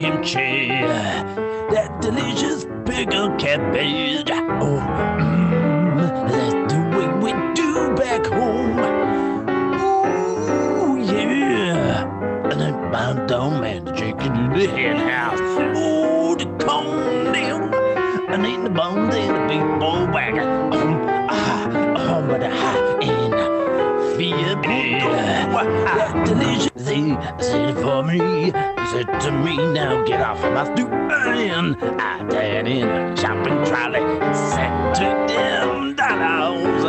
kimchi, that delicious pickled cabbage. Oh, that's the way we do back home. Ooh, yeah. And then bound down man, the chicken in the hen house. Ooh, the cornmeal. And in the bones in the big boy wagon. But and fear me. That delicious thing said for me. Said to me, now get off of my stoop. And I ran in a shopping trolley and said to them dollars.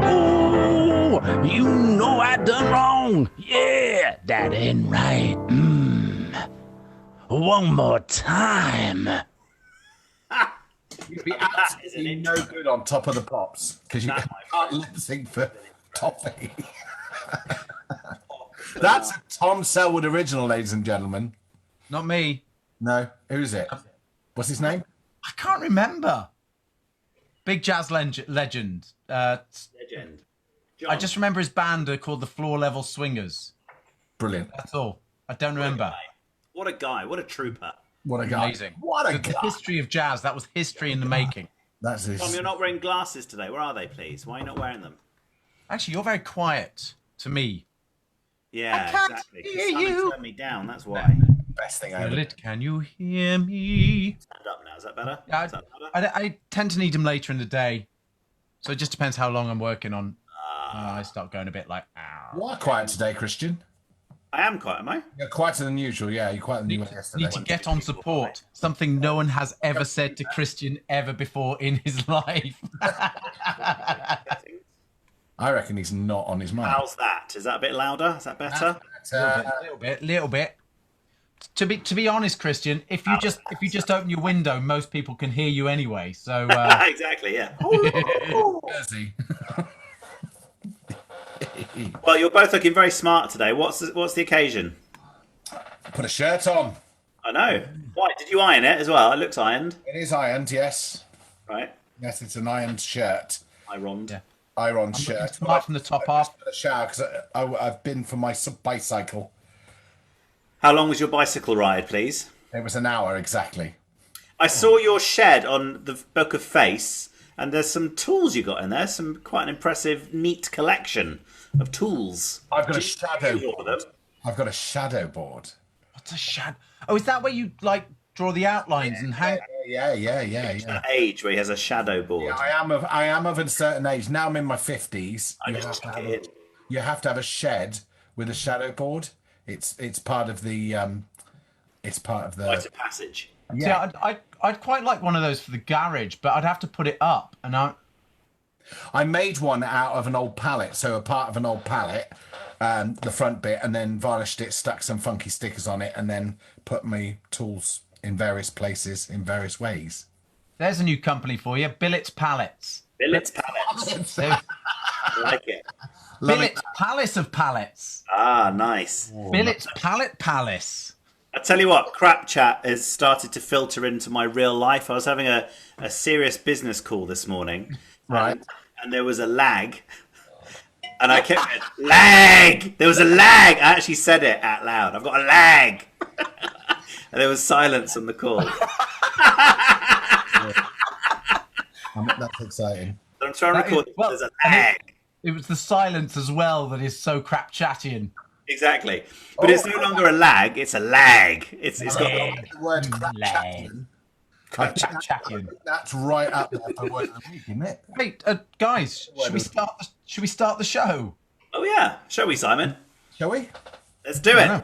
Oh, you know I done wrong. Yeah, that ain't right. One more time. You'd be absolutely no good on Top of the Pops because you can't lip sync for Toffee. That's a Tom Selwood original, ladies and gentlemen. Not me. No, who's it? What's his name? I can't remember. Big jazz legend. Legend. I just remember his band are called the Floor Level Swingers. Brilliant. That's all. I don't remember. What a guy. What a trooper. What a guy. Amazing. What a guy. The history of jazz. That was history in the making. That's his. Tom, you're not wearing glasses today. Where are they, please? Why are you not wearing them? Actually, you're very quiet to me. Yeah, I can't exactly. hear Simon you. turned me down. That's why. Best thing ever. Philip, can you hear me? Stand up now. Is that better? Yeah, Is that better? I tend to need them later in the day. So it just depends how long I'm working on. I start going a bit like, ow. You are quiet today, Christian. I am quiet, am I? You're quieter than usual. Yeah, you're quieter than you were yesterday. Need to get on support. Something no one has ever said to Christian ever before in his life. I reckon he's not on his mind. How's that? Is that a bit louder? Is that better? Little bit. To be honest, Christian, if you just open your window, most people can hear you anyway. So Exactly, yeah. Jersey. Well, you're both looking very smart today. What's the occasion? Put a shirt on. I know. Why? Did you iron it as well? It looks ironed. It is ironed, yes. Right. Yes, it's an ironed shirt. Ironed. Yeah. Iron shirt. Apart from the top half. A shower because I've been for my bicycle. How long was your bicycle ride, please? It was an hour exactly. I saw your shed on the Book of Face, and there's some tools you got in there. Some quite an impressive, neat collection of tools. I've got a Do you shadow use all of them? board. I've got a shadow board. What's a shadow? Oh, is that where you like draw the outlines and hang? Yeah. That age where he has a shadow board. Yeah, I am of a certain age. Now I'm in my 50s. You have to have a shed with a shadow board. It's part of the Rite of passage. Yeah. See, I'd quite like one of those for the garage, but I'd have to put it up, and I made one out of an old pallet, so a part of an old pallet, the front bit, and then varnished it, stuck some funky stickers on it, and then put my tools in various places in various ways. There's a new company for you, Billet's Pallets. Billet's Pallets. I like it. Billet's Palace of Pallets. Ah, nice. Billet's Pallet Palace. I tell you what, crap chat has started to filter into my real life. I was having a serious business call this morning. Right. And there was a lag. And I kept going, lag! There was a lag! I actually said it out loud. I've got a lag! And there was silence on the call. That's exciting. So I'm trying to record it. There's a lag. It was the silence as well that is so crap chatting. Exactly. But it's no longer a lag, it's a lag. It's got The word crap chatting. That's right up there for word of the week, isn't it? Hey, guys, should we start the show? Oh yeah. Shall we, Simon? Shall we? Let's do it.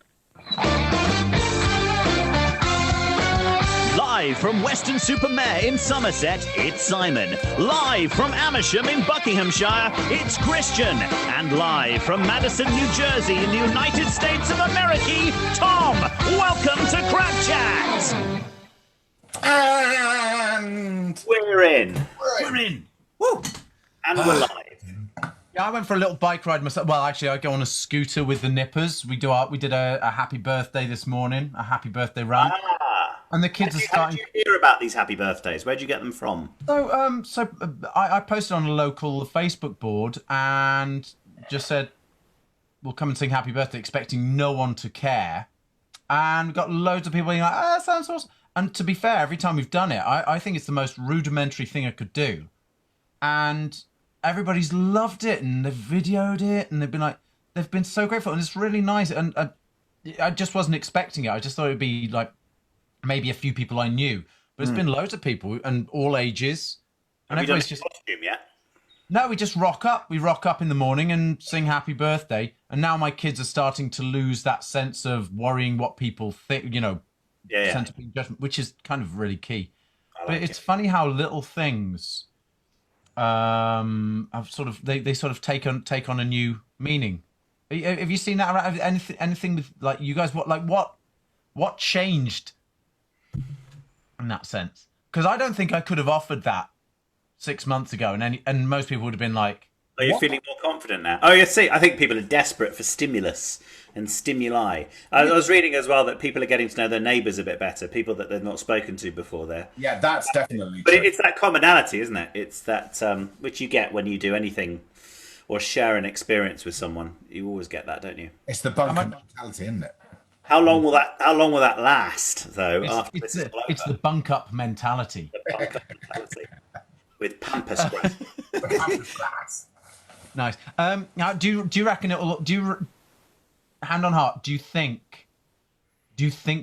Live from Weston-super-Mare in Somerset, it's Simon. Live from Amersham in Buckinghamshire, it's Christian. And live from Madison, New Jersey in the United States of America, Tom. Welcome to Crap Chat. And We're in. We're in. Woo! And we're live. Yeah, I went for a little bike ride myself. Well, actually, I go on a scooter with the nippers. We did a happy birthday this morning, a happy birthday run. And the kids are How starting. did you hear about these happy birthdays? Where'd you get them from? So I posted on a local Facebook board and just said, "We'll come and sing happy birthday," expecting no one to care. And we've got loads of people being like, that sounds awesome. And to be fair, every time we've done it, I think it's the most rudimentary thing I could do. And everybody's loved it, and they've videoed it, and they've been so grateful, and it's really nice. And I just wasn't expecting it. I just thought it'd be like maybe a few people I knew, but it's been loads of people and all ages. And Have you done everybody's a costume yet? No, we just rock up. We rock up in the morning and sing happy birthday. And now my kids are starting to lose that sense of worrying what people think, sense of being judgment, which is kind of really key. But it's funny how little things have sort of they sort of take on a new meaning. Have you seen that around? Anything with like you guys? What changed in that sense? Because I don't think I could have offered that 6 months ago, and most people would have been like, Are you feeling more confident now? Oh, you see, I think people are desperate for stimulus and stimuli. I was reading as well that people are getting to know their neighbours a bit better, people that they've not spoken to before there. Yeah, that's definitely But true. it's that commonality, isn't it? It's that which you get when you do anything or share an experience with someone. You always get that, don't you? It's the bunker mentality, isn't it? How long will that last, though? it's the bunk up mentality. With pamper spray. Nice. Now, do you reckon it will? Hand on heart, do you think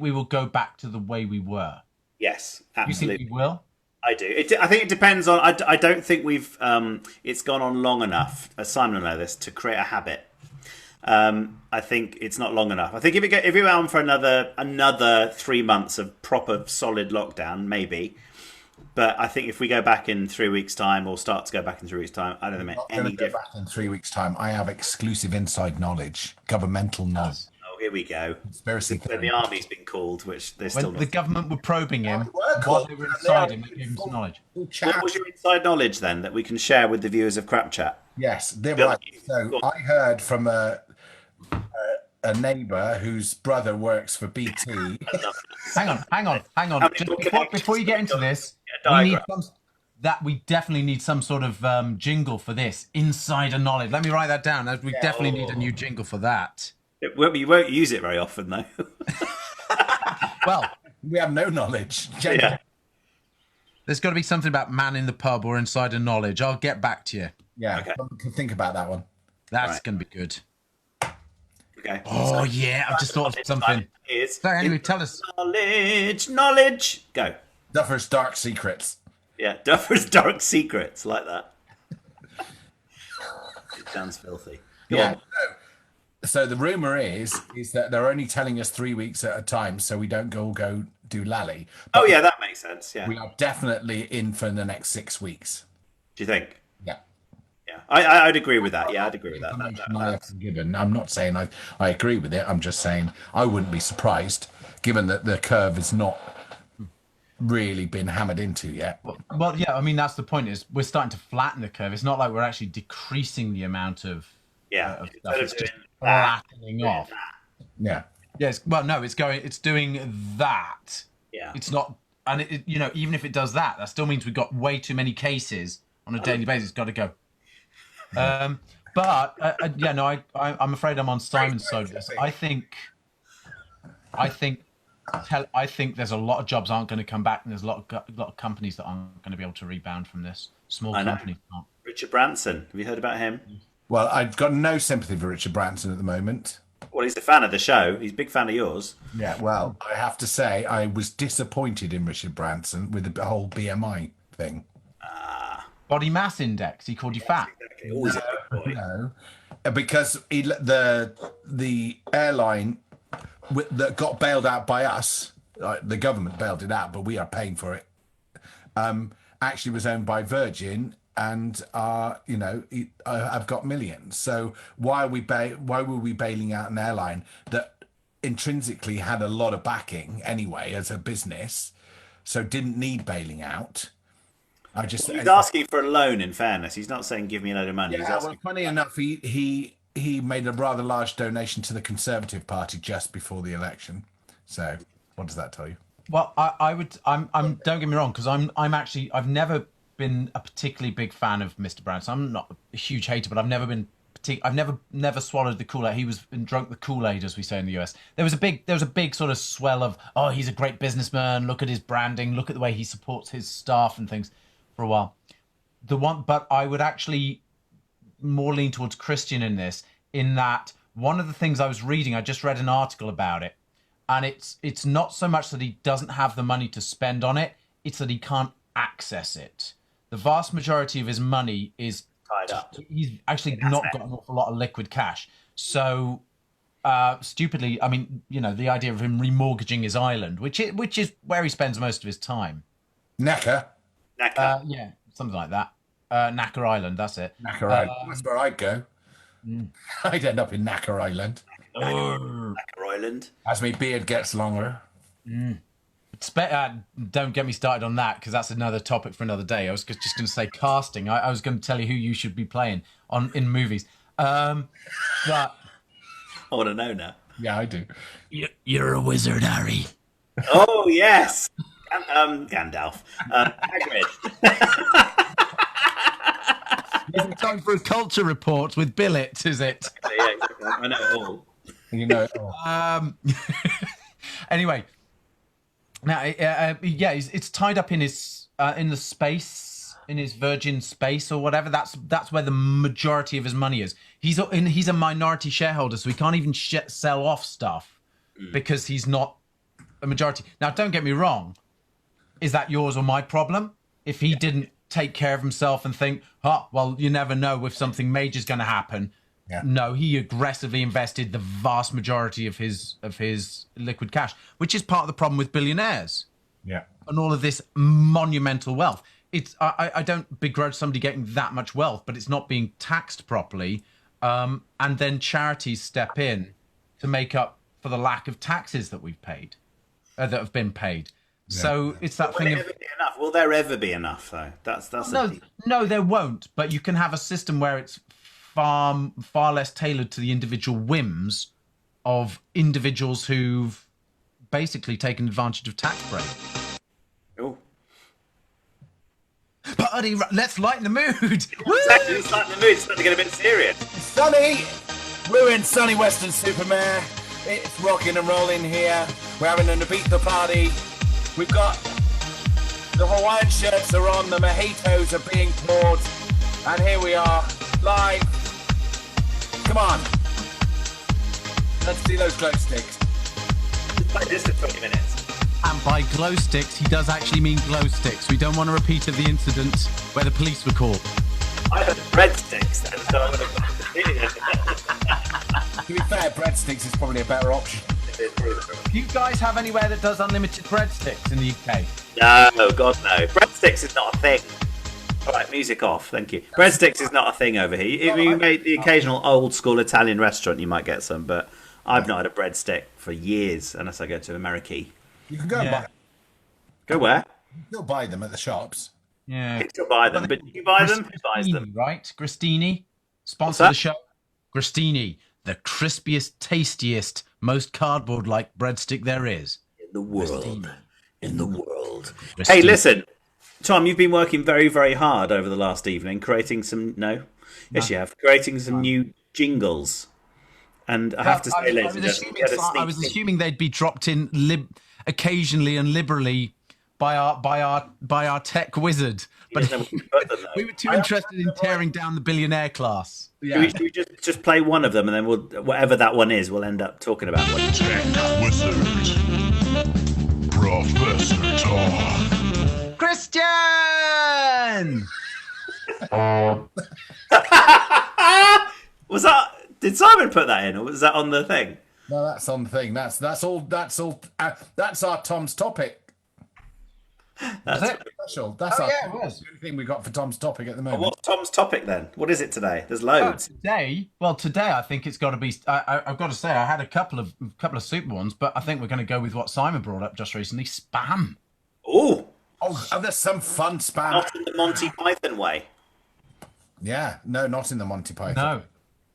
we will go back to the way we were? Yes, You absolutely. think we will? I do. I think it depends on. I don't think we've. It's gone on long enough, as Simon will know this, to create a habit. I think it's not long enough. I think if we went on for another 3 months of proper solid lockdown, maybe. But I think if we go back in 3 weeks' time, or start to go back in 3 weeks' time, I don't think Not any going to go difference. back in 3 weeks' time. I have exclusive inside knowledge, governmental knowledge, Oh, here we go. conspiracy When the theory. army's been called, which they're still When not. the government were probing him were while called. they were inside him, they gave him some knowledge. What was your inside knowledge then that we can share with the viewers of Crap Chat? Yes, they're Go right. on. So I heard from a neighbour whose brother works for BT. Hang on. many Just more before you get into this, Yeah, we need diagram. we definitely need some sort of jingle for this. Insider knowledge. Let me write that down. We definitely need a new jingle for that. You won't use it very often, though. Well, We have no knowledge. Yeah. there's got to be something about man in the pub or insider knowledge. I'll get back to you. Yeah, Okay. someone can think about that one. That's Right. going to be good. Okay. Oh, yeah. I've just thought of something. So, anyway, tell us. Knowledge. Go. Duffer's Dark Secrets. Yeah, Duffer's Dark Secrets, like that. It sounds filthy. Go Yeah. on. So the rumor is that they're only telling us 3 weeks at a time, so we don't go do Lally. Oh, yeah, that makes sense. Yeah. We are definitely in for the next 6 weeks. Do you think? Yeah. Yeah. I'd agree with that. Yeah, I'd agree with that. Information I have been given. I'm not saying I agree with it. I'm just saying I wouldn't be surprised, given that the curve has not really been hammered into yet. Well, yeah, I mean, that's the point is we're starting to flatten the curve. It's not like we're actually decreasing the amount of, Yeah. of stuff. Instead of It's just doing that, flattening off. Yeah. Yes. Well, no, it's doing that. Yeah. It's not, and even if it does that, that still means we've got way too many cases on a daily basis. Got to go. But I'm afraid I'm on Simon's side of this. I think there's a lot of jobs aren't going to come back, and there's a lot of companies that aren't going to be able to rebound from this. Small I know. companies aren't. Richard Branson. Have you heard about him? Well, I've got no sympathy for Richard Branson at the moment. Well, he's a fan of the show. He's a big fan of yours. Yeah, well, I have to say I was disappointed in Richard Branson with the whole BMI thing. Body mass index. He called you fat. Exactly. Always a big boy. No, because the airline that got bailed out by us, the government bailed it out, but we are paying for it. Actually, was owned by Virgin, and I've got millions. So why were we bailing out an airline that intrinsically had a lot of backing anyway as a business, so didn't need bailing out? He's asking for a loan, in fairness. He's not saying, give me a load of money. He's Yeah, asking. well, funny enough, he made a rather large donation to the Conservative Party just before the election. So, what does that tell you? Well, I'm don't get me wrong, because I've never been a particularly big fan of Mr. Branson. I'm not a huge hater, but I've never been I've never swallowed the Kool-Aid. He was and drunk the Kool-Aid, as we say in the US. There was a big sort of swell of, oh, he's a great businessman. Look at his branding. Look at the way he supports his staff and things for a while. But I would actually more lean towards Christian in this, in that one of the things I was reading, I just read an article about it, and it's not so much that he doesn't have the money to spend on it, it's that he can't access it. The vast majority of his money is tied up. He's actually not got an awful lot of liquid cash. So stupidly, I mean, the idea of him remortgaging his island, which is where he spends most of his time. Necker. Yeah, something like that. Knacker Island, that's it. Knacker Island. That's where I'd go. I'd end up in Knacker Island. Knacker Island. As my beard gets longer. Don't get me started on that, because that's another topic for another day. I was just going to say casting. I was going to tell you who you should be playing in movies. But I want to know now. Yeah, I do. You're a wizard, Harry. Oh, yes. Gandalf. Hagrid. is it time for a culture report with Billet, is it? Yeah, exactly. I know it all. You know it all. Anyway, now, it's tied up in his in the space, in his Virgin space or whatever. That's where the majority of his money is. He's a minority shareholder, so he can't even sell off stuff because he's not a majority. Now, don't get me wrong. Is that yours or my problem? If he didn't take care of himself and think, well, you never know if something major is going to happen. Yeah. No, he aggressively invested the vast majority of his liquid cash, which is part of the problem with billionaires. Yeah. And all of this monumental wealth. I don't begrudge somebody getting that much wealth, but it's not being taxed properly. And then charities step in to make up for the lack of taxes that we've paid, that have been paid. Yeah. So it's that thing of... Will there ever be enough, though? That's no, there won't. But you can have a system where it's far less tailored to the individual whims of individuals who've basically taken advantage of tax break. Oh. Buddy, let's lighten the mood. Exactly, let's lighten the mood. It's starting to get a bit serious. Sunny! We're in sunny Western Supermare. It's rocking and rolling here. We're having an Ibiza party. We've got the Hawaiian shirts are on, the mojitos are being poured, and here we are, live. Come on. Let's see those glow sticks. Just like this for 20 minutes. And by glow sticks, he does actually mean glow sticks. We don't want a repeat of the incident where the police were called. I heard breadsticks then, so I'm going To be fair, breadsticks is probably a better option. Do you guys have anywhere that does unlimited breadsticks in the UK? No, God no. Breadsticks is not a thing. All right, music off. Thank you. Breadsticks is not a thing over here. If you made the occasional old school Italian restaurant, you might get some, but I've not had a breadstick for years unless I go to America. You can go and buy. Go where? You can still buy them at the shops. Yeah. You can still buy them, but do you buy them? Who buys them? Right? Gristini, sponsor the show. Gristini, the crispiest, tastiest, most cardboard-like breadstick there is. In the world. In the world. Gristini. Hey, listen. Tom, you've been working very, very hard over the last evening, creating some... No? Yes, you have. Creating some new jingles. And I have to say, ladies and gentlemen, I was assuming they'd be dropped in occasionally and liberally by our tech wizard, but we were too interested in tearing down the billionaire class. Yeah. Should we just play one of them, and then whatever that one is, we'll end up talking about one. Tech Wizard, Professor Tom. Christian! Was that? Did Simon put that in, or was that on the thing? No, that's on the thing. That's all. That's our Tom's topic. That's it? Special. That's the only thing we got for Tom's topic at the moment. What's Tom's topic then? What is it today? There's loads. Today I think it's got to be. I've got to say, I had a couple of super ones, but I think we're going to go with what Simon brought up just recently: spam. Oh, there's some fun spam. Not in the Monty Python way. Yeah, no, not in the Monty Python. No.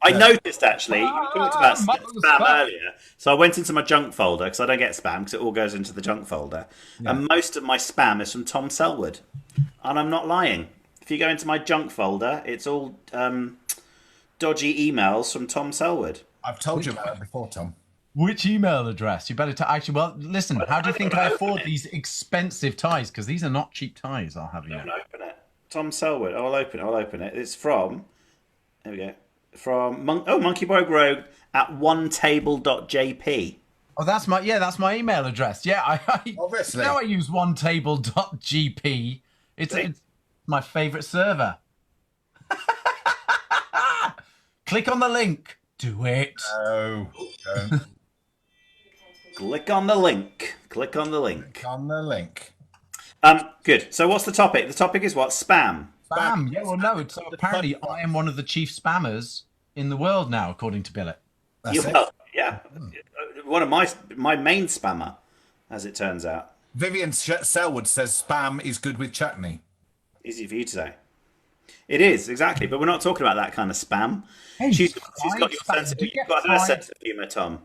I noticed actually, you talked about spam earlier, so I went into my junk folder because I don't get spam because it all goes into the junk folder, and most of my spam is from Tom Selwood, and I'm not lying. If you go into my junk folder, it's all dodgy emails from Tom Selwood. I've told you about it before, Tom. Which email address? You better actually. Well, listen. How do you think I afford these expensive ties? Because these are not cheap ties. I'll have you know. Open it. Tom Selwood. I'll open it. It's from. There we go. From Monkey Boy Rogue at onetable.jp. Oh, that's my email address. Yeah, I Obviously. now I use onetable.gp. It's my favorite server. Click on the link. Do it. Oh, don't. Click on the link. Click on the link. Click on the link. Good. So what's the topic? The topic is what? Spam. Spam. Yeah, well, no. So apparently, I am one of the chief spammers in the world now, according to Billet. That's it. Well, yeah. One of my main spammer, as it turns out. Vivian Selwood says spam is good with chutney. Easy for you to say. It is, exactly. But we're not talking about that kind of spam. Hey, she's got your spam. sense of, Do you get you've got her fried- sense of humour, Tom.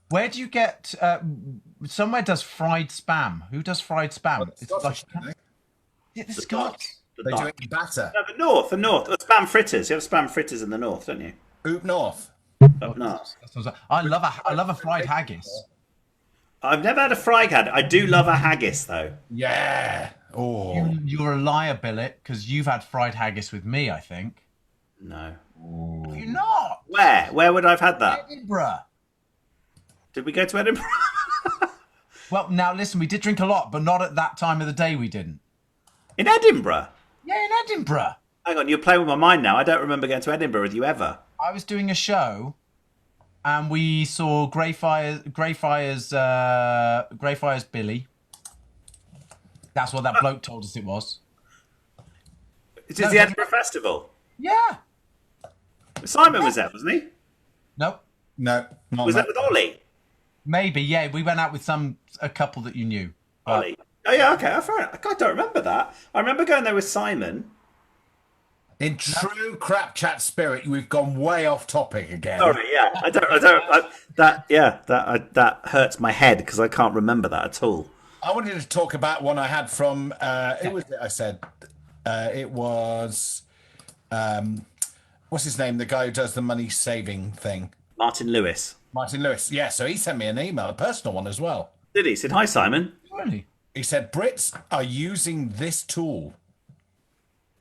Where do you get? Somewhere does fried spam. Who does fried spam? It's like the Scots. They do it in batter. No, the north. Spam fritters. You have spam fritters in the north, don't you? Oop North. Up north. I love a fried haggis. I've never had a fried haggis. I do love a haggis, though. Yeah. Oh. You're a liar, Billet, because you've had fried haggis with me. I think. No. Have you not? Where? Where would I have had that? Edinburgh. Did we go to Edinburgh? Well, now listen, we did drink a lot, but not at that time of the day. We didn't. In Edinburgh? Yeah, in Edinburgh. Hang on, you're playing with my mind now. I don't remember going to Edinburgh with you ever. I was doing a show, and we saw Greyfriars Billy. That's what that bloke told us it was. Is this the Edinburgh Festival? Yeah. Simon was there, wasn't he? Nope. No. Not Was that. that with Ollie? Maybe. Yeah, we went out with a couple that you knew. Ollie. Oh, yeah, okay. Fair enough. I don't remember that. I remember going there with Simon. In true crap chat spirit, we've gone way off topic again. Sorry, yeah. That hurts my head because I can't remember that at all. I wanted to talk about one I had from. It was. What's his name? The guy who does the money saving thing. Martin Lewis. Martin Lewis. Yeah. So he sent me an email, a personal one as well. Did he? Said, hi, Simon. Really? He said Brits are using this tool,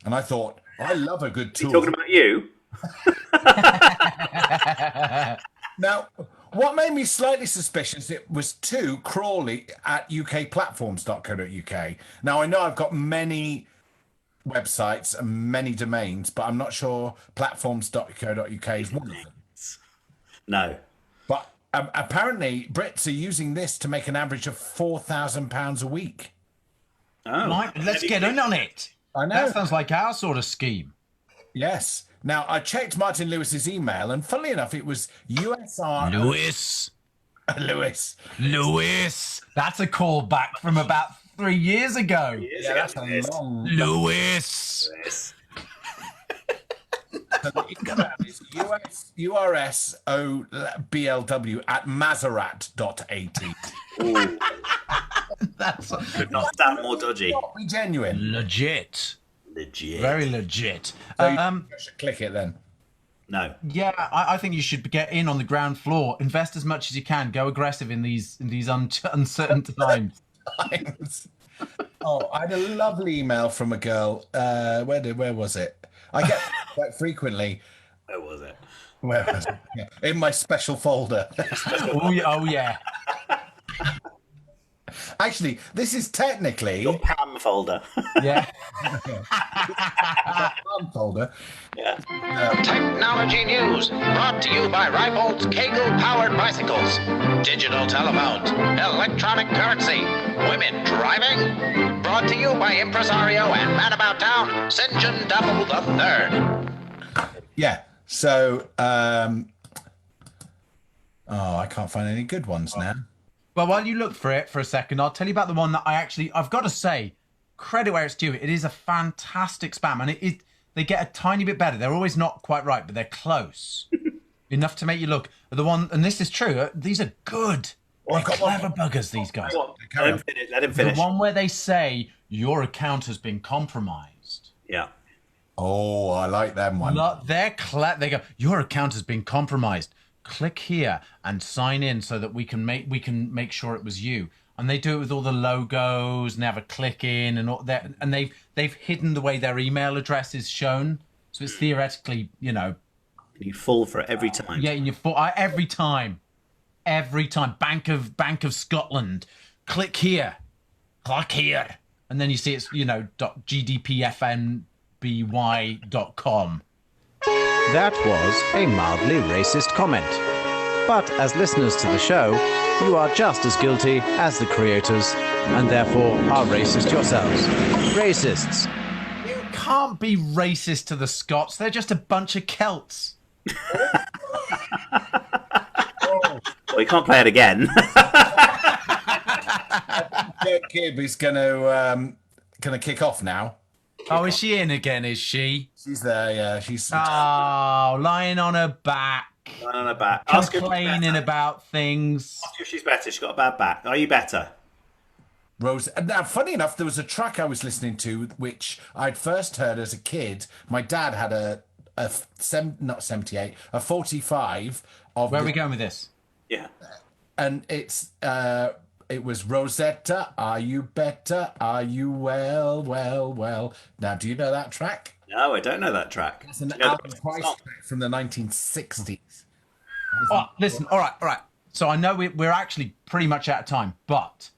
and I thought I love a good tool. Talking about you? Now, what made me slightly suspicious, it was to Crawley at ukplatforms.co.uk. Now, I know I've got many websites and many domains, but I'm not sure platforms.co.uk is one of them. No. But apparently, Brits are using this to make an average of £4,000 a week. Oh. Right, let's get in on it. I know. That sounds like our sort of scheme. Yes. Now, I checked Martin Lewis's email, and funnily enough, it was USR... Lewis. Lewis. That's a callback from about 3 years ago. Yeah, that's a long... Lewis. So the email is URSOBLW at mazerat.at. That's Could not stand more dodgy. Be genuine. legit. Legit. Very legit. So you should click it then. No. Yeah, I think you should get in on the ground floor. Invest as much as you can. Go aggressive in these uncertain times. Oh, I had a lovely email from a girl. Where was it? I get quite frequently. Where was it? Where was it? Yeah, in my special folder. Oh yeah. Actually, this is technically Pam folder. Yeah. Pam folder. Yeah. Technology news brought to you by Rifle's Kegel-powered bicycles, digital telephones, electronic currency, women driving. Brought to you by impresario and man about town, St. John Duffel III. Yeah. So, I can't find any good ones now. Well, while you look for it for a second, I'll tell you about the one that I've got to say, credit where it's due. It is a fantastic spam, and they get a tiny bit better. They're always not quite right, but they're close enough to make you look. The one, and this is true. These are good. Well, I've They're got one. clever buggers. These guys. Let him finish. The one where they say your account has been compromised. Yeah. Oh, I like them one. They go, your account has been compromised. Click here and sign in so that we can make sure it was you. And they do it with all the logos and they have a click in and all that. And they've hidden the way their email address is shown. So it's theoretically, You fall for it every time. yeah, and every time. Bank of Scotland. Click here. And then you see it's, .gdpfnby.com. That was a mildly racist comment. But as listeners to the show, you are just as guilty as the creators, and therefore are racist yourselves. Racists. You can't be racist to the Scots. They're just a bunch of Celts. Well, you can't play it again. Kib is gonna kick off now. Oh, is she in again, is she? She's there, yeah. She's Oh, lying on her back. On her back. Ask her if she's Complaining better. about things. Ask her if she's better. She's got a bad back. Are you better? Rose. Now, funny enough, there was a track I was listening to which I'd first heard as a kid. My dad had a 45 of. Where are we going with this? Yeah. And it was Rosetta. Are you better? Are you well? Now, do you know that track? No, I don't know that track. It's an Do you know Albert the Price song? track from the 1960s. Oh, listen. All right. So I know we're actually pretty much out of time, but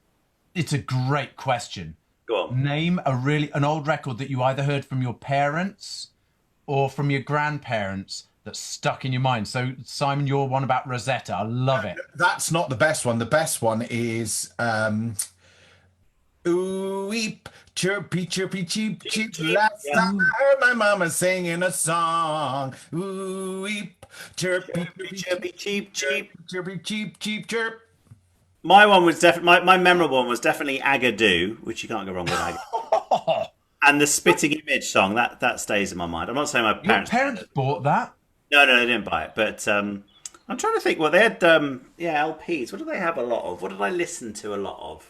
it's a great question. Go on. Name an old record that you either heard from your parents or from your grandparents that stuck in your mind. So, Simon, your one about Rosetta. I love it. That's not the best one. The best one is ooh eep, chirpy, chirpy, cheep, cheep. Last time I heard my mama singing a song. Ooh eep, chirpy, Chirpy, cheep, cheep. chirpy, cheep, cheep, chirp. My one was definitely my memorable one was definitely Agadoo, which you can't go wrong with Agadoo. And the Spitting Image song that stays in my mind. I'm not saying my Your parents. parents bought that? No, they didn't buy it. But I'm trying to think. Well, they had LPs. What did they have a lot of? What did I listen to a lot of?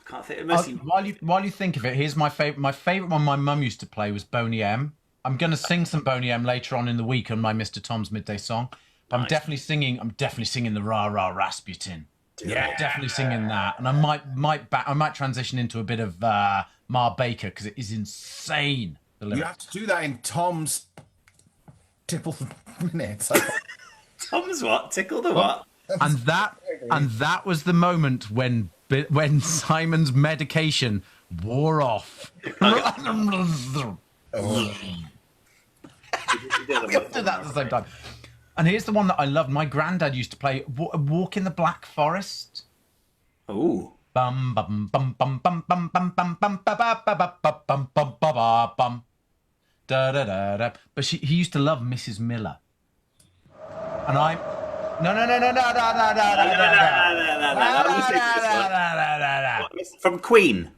I can't think. Mostly... While you think of it, here's my favorite. My favorite one my mum used to play was Boney M. I'm going to sing some Boney M later on in the week on my Mr. Tom's Midday Song. But Nice. I'm definitely singing the Rah Rah Rasputin. Yeah. Definitely singing that, and I might transition into a bit of Ma Baker because it is insane. The You lyrics. have to do that in Tom's tipple minutes. Tom's what? Tickle the what? And that was the moment when Simon's medication wore off. We have to do that at the same time. And here's the one that I loved. My granddad used to play Walk in the Black Forest. Ooh. Bum bum bum bum bum bum bum bum bum ba ba ba ba ba bum bum ba ba bum. Da da da da. But he used to love Mrs. Miller. And I'm no. From Queen.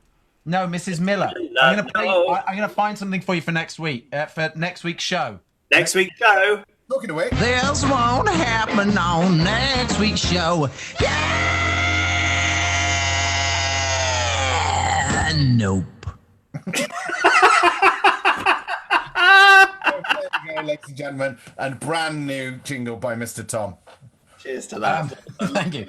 No, Mrs. Miller. I'm gonna find something for you for next week. For next week's show. Next week's show. Talking away. This won't happen on next week's show. Yeah! Nope. There you go, ladies and gentlemen, and brand new jingle by Mr. Tom. Cheers to that. Thank you.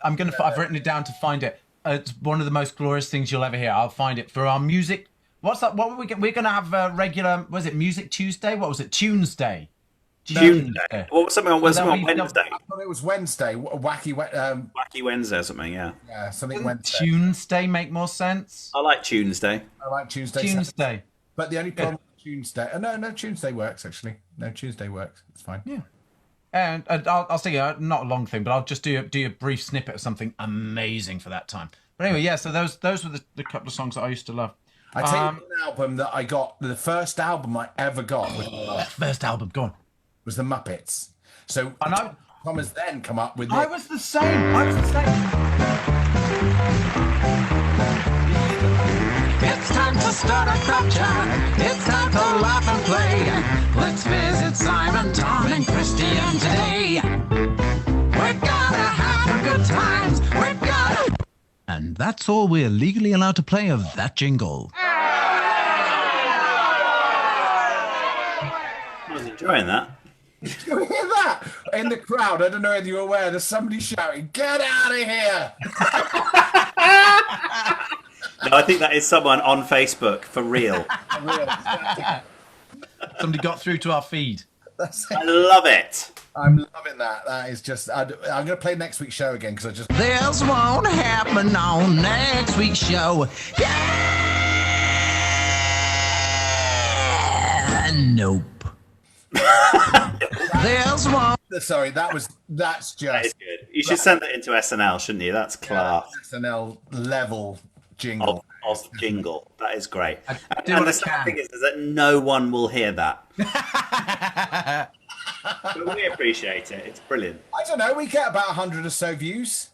I'm gonna. I've written it down to find it. It's one of the most glorious things you'll ever hear. I'll find it for our music. What's that? What were we? We're gonna have a regular. Was it Music Tuesday? What was it? Tuesday. Tuesday. What was something on Wednesday? I thought it was Wednesday. Wacky Wednesday or something, yeah. yeah, something Wednesday. Tuesday make more sense? I like Tuesday. I like Tuesday. Tuesday. But the only problem with Tuesday... no, Tuesday works, actually. No, Tuesday works. It's fine. Yeah. And I'll say not a long thing, but I'll just do a brief snippet of something amazing for that time. But anyway, yeah. So those were the couple of songs that I used to love. I tell you an album that I got, the first album I ever got First album, go on. was The Muppets. So I know. Tom has then come up with I was the same. It's time to start a crop chat. It's time to laugh and play. Let's visit Simon, Tom, and Christian today. We're gonna have some good times. We're gonna... And that's all we're legally allowed to play of that jingle. enjoying that. Did you hear that? In the crowd, I don't know whether you're aware, there's somebody shouting, "Get out of here!" No, I think that is someone on Facebook, for real. Somebody got through to our feed. I love it. I'm loving that. That is just... I'm going to play next week's show again because I just... This won't happen on next week's show. Nope. This won't. Sorry, that's That just is good. You should send that into SNL, shouldn't you? That's class. SNL level jingle. Of jingle. That is great. do And what I the sad can. thing is that no one will hear that. But we appreciate it. It's brilliant. I don't know. We get about 100 or so views,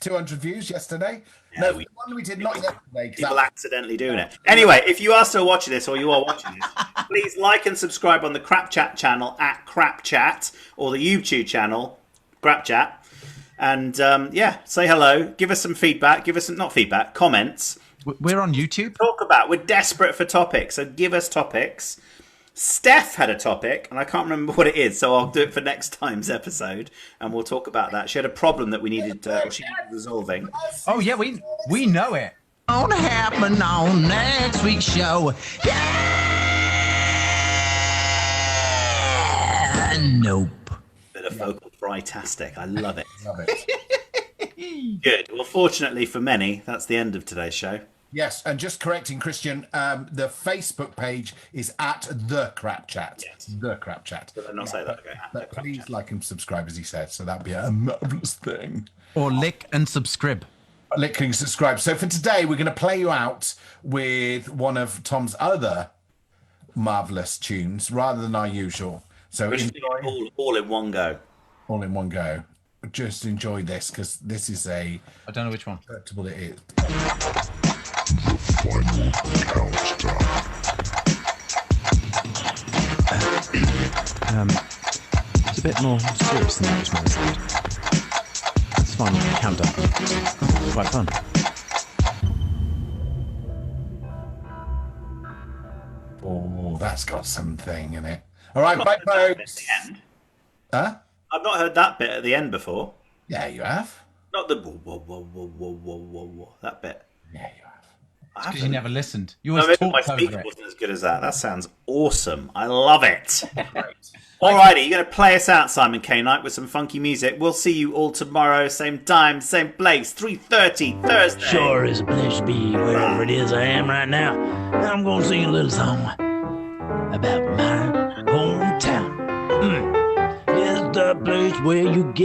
200 views yesterday. Yeah, No, we- the one we did not yesterday. 'Cause People that- accidentally doing it. Anyway, if you are still watching this or you are watching this, please like and subscribe on the Crap Chat channel at Crap Chat or the YouTube channel Crap Chat. And say hello. Give us some feedback. Give us some, not feedback, comments. We're on YouTube. Talk about. We're desperate for topics, so give us topics. Steph had a topic, and I can't remember what it is, so I'll do it for next time's episode, and we'll talk about that. She had a problem that we needed, she needed resolving. Oh yeah, we know it. Won't happen on next week's show. Nope. Bit of vocal fry-tastic. I love it. Love it. Good. Well, fortunately for many, that's the end of today's show. Yes, and just correcting Christian, the Facebook page is at The Crap Chat. Yes. The Crap Chat. Did I not say that? Okay. But please like and subscribe, as he said, so that'd be a marvelous thing. Or lick and subscribe. Like and subscribe. So for today, we're going to play you out with one of Tom's other marvelous tunes, rather than our usual. So Which is enjoy all in one go. all in one go. Just enjoy this, because this is a I don't know which one. collectible. It is. Final countdown. It's a bit more serious than that, was It's fun. Countdown. Quite fun. Oh, that's got something in it. All right, bye, folks. The end. Huh? I've not heard that bit at the end before. Yeah, you have. Not the whoa, whoa, whoa, whoa, whoa, whoa, whoa, whoa, that bit. Yeah, you have. I Because you haven't. never listened. You No, always maybe my talked over speaker it. wasn't as good as that. That sounds awesome. I love it. Alrighty, you're going to play us out, Simon K. Knight, with some funky music. We'll see you all tomorrow, same time, same place, 3:30 Thursday. Sure is a pleasure to be wherever it is I am right now. And I'm going to sing a little song about my hometown. It's the place where you get